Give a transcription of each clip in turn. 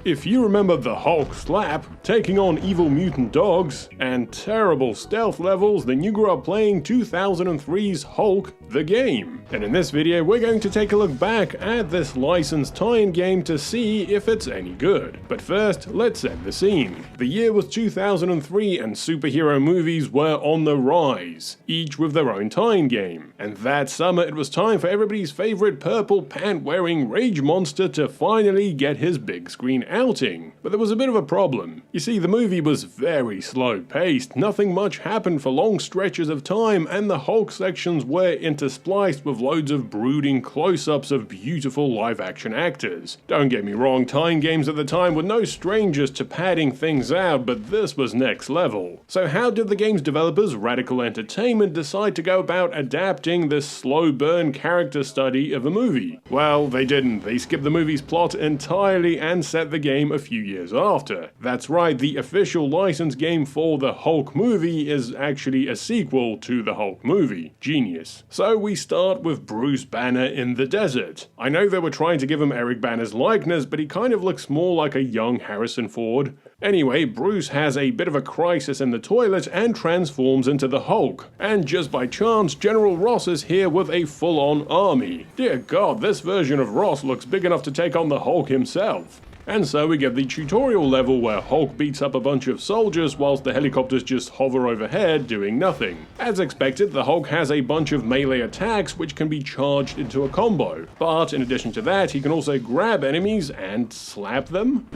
If you remember the Hulk slap, taking on evil mutant dogs, and terrible stealth levels, then you grew up playing 2003's Hulk, the game. And in this video, we're going to take a look back at this licensed tie-in game to see if it's any good. But first, let's set the scene. The year was 2003 and superhero movies were on the rise, each with their own tie-in game. And that summer, it was time for everybody's favorite purple pant-wearing rage monster to finally get his big screen outing. But there was a bit of a problem. You see, the movie was very slow-paced, nothing much happened for long stretches of time, and the Hulk sections were interspliced with loads of brooding close-ups of beautiful live-action actors. Don't get me wrong, tie-in games at the time were no strangers to padding things out, but this was next level. So how did the game's developers, Radical Entertainment, decide to go about adapting this slow-burn character study of a movie? Well, they didn't. They skipped the movie's plot entirely and set the game a few years after. That's right, the official licensed game for the Hulk movie is actually a sequel to the Hulk movie. Genius. So we start with Bruce Banner in the desert. I know they were trying to give him Eric Banner's likeness, but he kind of looks more like a young Harrison Ford. Anyway, Bruce has a bit of a crisis in the toilet and transforms into the Hulk. And just by chance, General Ross is here with a full-on army. Dear God, this version of Ross looks big enough to take on the Hulk himself. And so we get the tutorial level where Hulk beats up a bunch of soldiers whilst the helicopters just hover overhead doing nothing. As expected, the Hulk has a bunch of melee attacks which can be charged into a combo. But in addition to that, he can also grab enemies and slap them.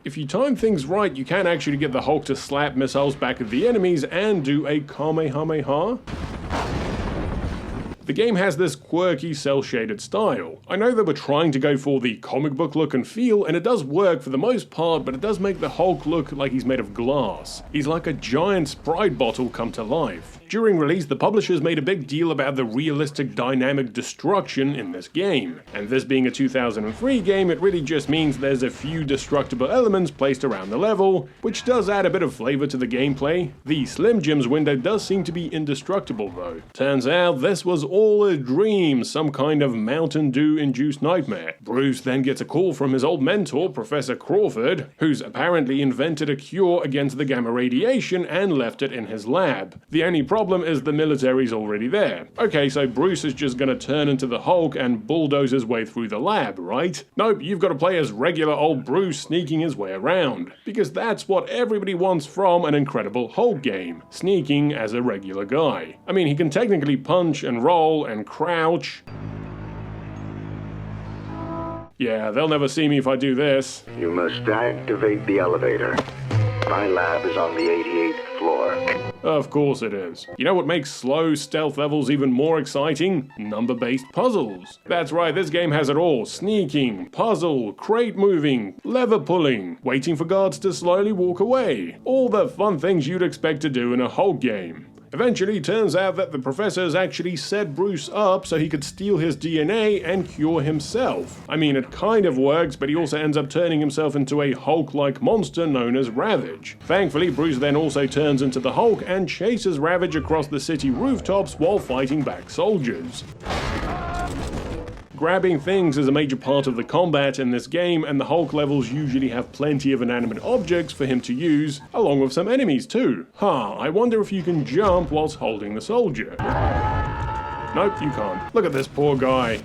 If you time things right, you can actually get the Hulk to slap missiles back at the enemies and do a Kamehameha. The game has this quirky cel-shaded style. I know they were trying to go for the comic book look and feel, and it does work for the most part, but it does make the Hulk look like he's made of glass. He's like a giant Sprite bottle come to life. During release, the publishers made a big deal about the realistic dynamic destruction in this game. And this being a 2003 game, it really just means there's a few destructible elements placed around the level, which does add a bit of flavor to the gameplay. The Slim Jims window does seem to be indestructible though. Turns out this was all a dream, some kind of Mountain Dew-induced nightmare. Bruce then gets a call from his old mentor, Professor Crawford, who's apparently invented a cure against the gamma radiation and left it in his lab. The only problem is the military's already there. Okay, so Bruce is just gonna turn into the Hulk and bulldoze his way through the lab, right? Nope, you've got to play as regular old Bruce sneaking his way around. Because that's what everybody wants from an Incredible Hulk game. Sneaking as a regular guy. I mean, he can technically punch and roll and crouch. Yeah, they'll never see me if I do this. You must activate the elevator. My lab is on the 88th floor. Of course it is. You know what makes slow stealth levels even more exciting? Number-based puzzles. That's right, this game has it all. Sneaking, puzzle, crate moving, lever pulling, waiting for guards to slowly walk away. All the fun things you'd expect to do in a Hulk game. Eventually, it turns out that the professors actually set Bruce up so he could steal his DNA and cure himself. I mean, it kind of works, but he also ends up turning himself into a Hulk-like monster known as Ravage. Thankfully, Bruce then also turns into the Hulk and chases Ravage across the city rooftops while fighting back soldiers. Grabbing things is a major part of the combat in this game, and the Hulk levels usually have plenty of inanimate objects for him to use, along with some enemies too. I wonder if you can jump whilst holding the soldier. Nope, you can't. Look at this poor guy.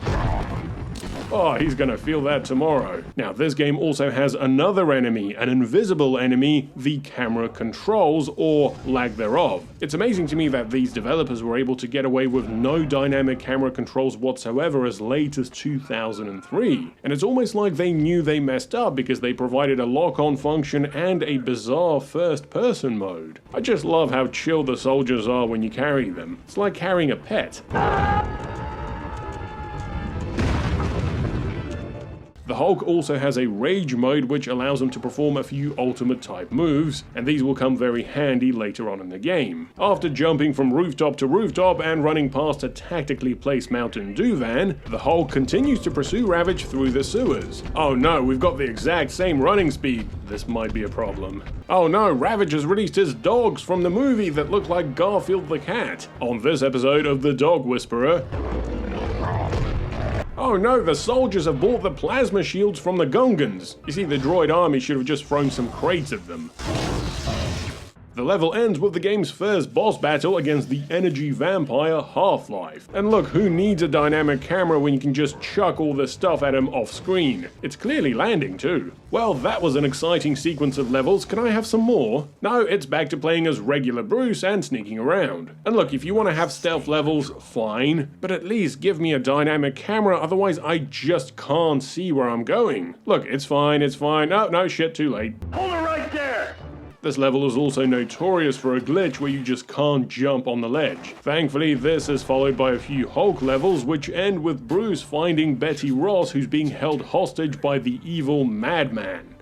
Oh, he's gonna feel that tomorrow. Now, this game also has another enemy, an invisible enemy, the camera controls, or lack thereof. It's amazing to me that these developers were able to get away with no dynamic camera controls whatsoever as late as 2003. And it's almost like they knew they messed up because they provided a lock-on function and a bizarre first-person mode. I just love how chill the soldiers are when you carry them. It's like carrying a pet. The Hulk also has a rage mode which allows him to perform a few ultimate type moves, and these will come very handy later on in the game. After jumping from rooftop to rooftop and running past a tactically placed Mountain Dew van, the Hulk continues to pursue Ravage through the sewers. Oh no, we've got the exact same running speed. This might be a problem. Oh no, Ravage has released his dogs from the movie that look like Garfield the cat. On this episode of The Dog Whisperer, Oh no, the soldiers have bought the plasma shields from the Gungans. You see, the droid army should have just thrown some crates at them. The level ends with the game's first boss battle against the energy vampire Half-Life. And look, who needs a dynamic camera when you can just chuck all this stuff at him off screen? It's clearly landing too. Well, that was an exciting sequence of levels. Can I have some more? No, it's back to playing as regular Bruce and sneaking around. And look, if you want to have stealth levels, fine, but at least give me a dynamic camera, otherwise I just can't see where I'm going. Look, it's fine, it's fine. Oh, no, shit, too late. Hold it right there! This level is also notorious for a glitch where you just can't jump on the ledge. Thankfully, this is followed by a few Hulk levels which end with Bruce finding Betty Ross, who's being held hostage by the evil Madman.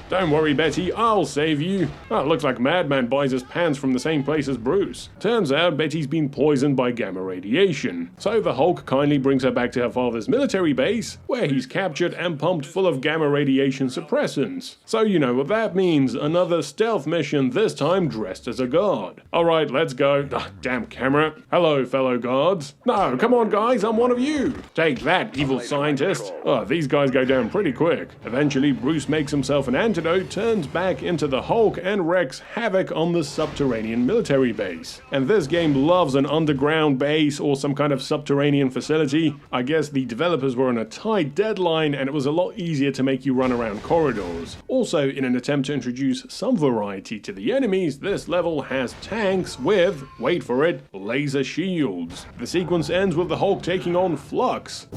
Don't worry, Betty, I'll save you. Oh, it looks like Madman buys his pants from the same place as Bruce. Turns out Betty's been poisoned by gamma radiation. So the Hulk kindly brings her back to her father's military base, where he's captured and pumped full of gamma radiation suppressants. So you know what that means, another stealth mission, this time dressed as a guard. Alright, let's go. Ah, damn camera. Hello, fellow guards. No, come on guys, I'm one of you. Take that, evil scientist. Oh, these guys go down pretty quick. Eventually, Bruce makes himself an antidote, turns back into the Hulk and wreaks havoc on the subterranean military base. And this game loves an underground base or some kind of subterranean facility. I guess the developers were on a tight deadline and it was a lot easier to make you run around corridors. Also, in an attempt to introduce some variety to the enemies, this level has tanks with, wait for it, laser shields. The sequence ends with the Hulk taking on Flux.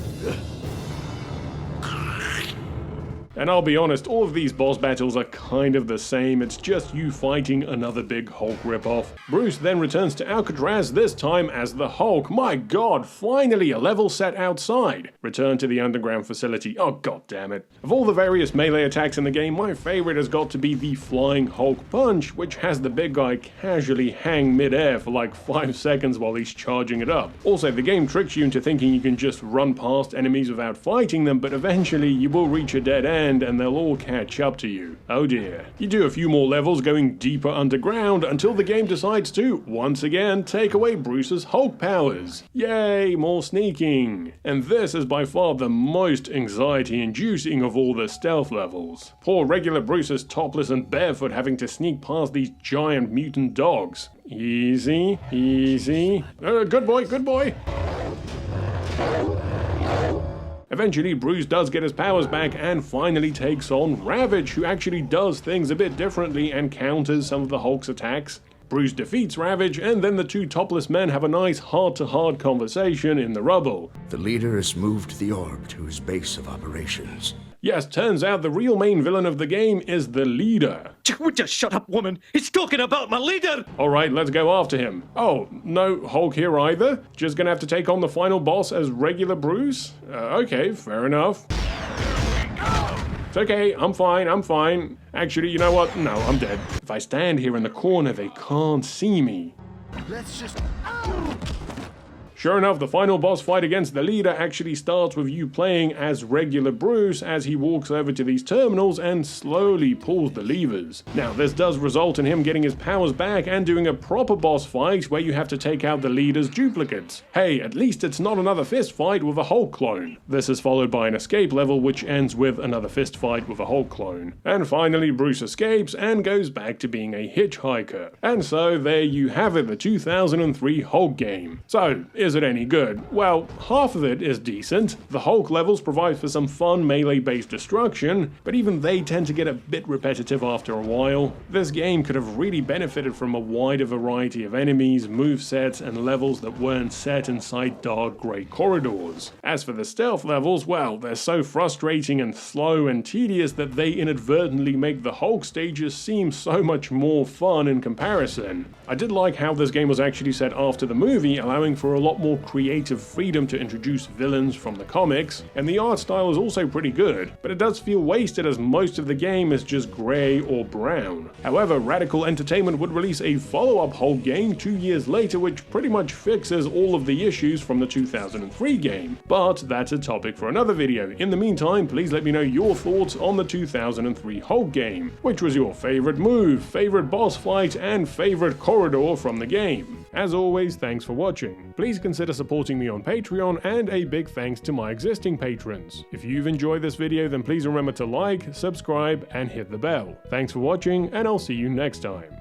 And I'll be honest, all of these boss battles are kind of the same, it's just you fighting another big Hulk ripoff. Bruce then returns to Alcatraz, this time as the Hulk. My god, finally a level set outside. Return to the underground facility. Oh god damn it. Of all the various melee attacks in the game, my favorite has got to be the Flying Hulk Punch, which has the big guy casually hang mid-air for like 5 seconds while he's charging it up. Also, the game tricks you into thinking you can just run past enemies without fighting them, but eventually you will reach a dead end and they'll all catch up to you. Oh dear. You do a few more levels going deeper underground until the game decides to, once again, take away Bruce's Hulk powers. Yay, more sneaking. And this is by far the most anxiety-inducing of all the stealth levels. Poor regular Bruce is topless and barefoot having to sneak past these giant mutant dogs. Easy, easy. Good boy, good boy. Eventually, Bruce does get his powers back and finally takes on Ravage, who actually does things a bit differently and counters some of the Hulk's attacks. Bruce defeats Ravage, and then the two topless men have a nice heart-to-heart conversation in the rubble. The leader has moved the orb to his base of operations. Yes, turns out the real main villain of the game is the leader. Would you shut up, woman? He's talking about my leader! Alright, let's go after him. Oh, no Hulk here either? Just gonna have to take on the final boss as regular Bruce? Okay, fair enough. It's okay, I'm fine. Actually, you know what? No, I'm dead. If I stand here in the corner, they can't see me. Let's just... Sure enough, the final boss fight against the leader actually starts with you playing as regular Bruce as he walks over to these terminals and slowly pulls the levers. Now, this does result in him getting his powers back and doing a proper boss fight where you have to take out the leader's duplicates. Hey, at least it's not another fist fight with a Hulk clone. This is followed by an escape level which ends with another fist fight with a Hulk clone. And finally, Bruce escapes and goes back to being a hitchhiker. And so there you have it, the 2003 Hulk game. So, is it any good? Well, half of it is decent. The Hulk levels provide for some fun melee-based destruction, but even they tend to get a bit repetitive after a while. This game could have really benefited from a wider variety of enemies, movesets, and levels that weren't set inside dark grey corridors. As for the stealth levels, well, they're so frustrating and slow and tedious that they inadvertently make the Hulk stages seem so much more fun in comparison. I did like how this game was actually set after the movie, allowing for a lot more creative freedom to introduce villains from the comics, and the art style is also pretty good, but it does feel wasted as most of the game is just grey or brown. However, Radical Entertainment would release a follow-up Hulk game 2 years later which pretty much fixes all of the issues from the 2003 game, but that's a topic for another video. In the meantime, please let me know your thoughts on the 2003 Hulk game. Which was your favourite move, favourite boss fight, and favourite corridor from the game? As always, thanks for watching. Please consider supporting me on Patreon, and a big thanks to my existing patrons. If you've enjoyed this video, then please remember to like, subscribe, and hit the bell. Thanks for watching, and I'll see you next time.